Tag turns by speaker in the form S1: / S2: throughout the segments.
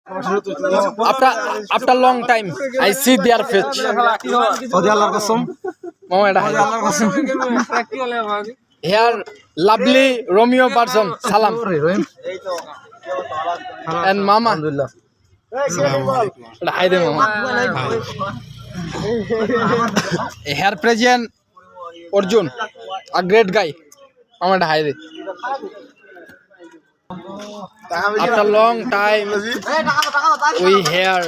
S1: After long time, I see their face. Here, lovely Romeo person. Salam. And Mama. Hi there, Mama. Here present Arjun, a great guy. Mama, hi there. After long time, we hear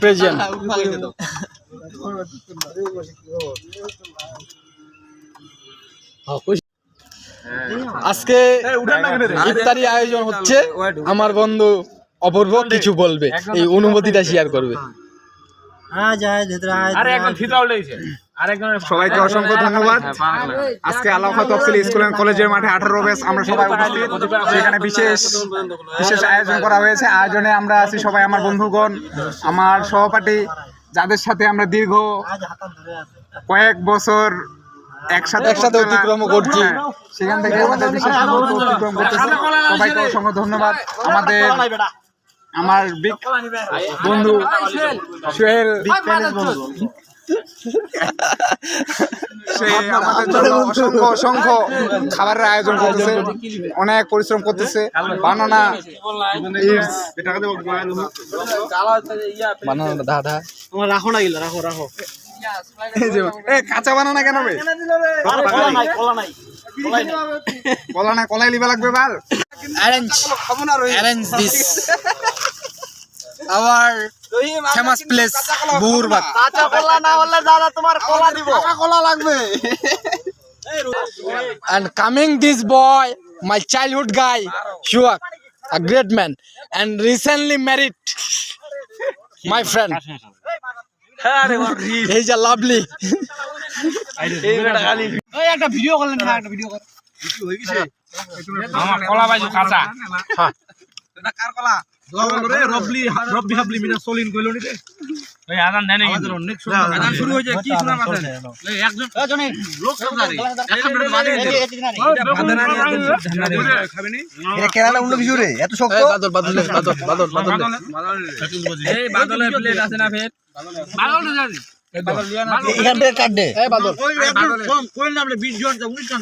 S1: present. আজকে ইফতারি আয়োজন হচ্ছে। আমার বন্ধু অপূর্ব কিছু বলবে, এই অনুভূতিটা শেয়ার করবে।
S2: সবাইকে অসংখ্য ধন্যবাদ। আজকে আলাউখা তফসিলি স্কুল এন্ড কলেজের মাঠে 18 ব্যাচ আমরা সবাই উপস্থিত। সেখানে বিশেষ আয়োজন করা হয়েছে। আয়োজনে আমরা আছি সবাই আমার বন্ধুগণ, আমার সহপাঠী, যাদের সাথে আমরা দীর্ঘ কয়েক বছর একসাথে অতিক্রম করছি। সেখান থেকে আমাদের বিশেষ অতিক্রম করতেছে। সবাইকে অসংখ্য ধন্যবাদ। আমার বিগ বন্ধু সোহেল, সে আমাদের জন্য অসংখ্য খাবারের আয়োজন করতেছে, অনেক পরিশ্রম করতেছে। বানানা
S1: রাখো না, রাখো
S2: কাঁচা বানানা কেন বে? কলা নাই, কলাই লিবা লাগবে। বার
S1: arrange this our famous place Buhurbag.
S3: কাঁচা কলা না হলে দাদা তোমার কলা দিব,
S2: কলা লাগবে।
S1: And coming this boy, my childhood guy, Shuak, a great man, and recently married my friend. He's a lovely.
S3: একটা ভিডিও করলেন না, একটা ভিডিও কর।
S2: আমার কলা বাইজু কাঁচা।
S3: এটা কার কলা? রে রব্বি হাবলি মিনা সলিন কইলো নি রে।
S2: এই আজান দেন নাকি?
S3: আজান শুরু হয়ে যায়, কি শোনাম আছেন? এই একজন লোক সামনে একটা মিনিট বাদে দিন। খাবে নি? এটা কেরালা অন্য কিছু রে, এত শক্ত।
S1: বাদল
S3: এই বাদলের প্লেট আছে না ফের? বাদল না জানি।
S1: এখান থেকে কাট দে।
S3: বাদল কই নামলে 20 জন 19 জন।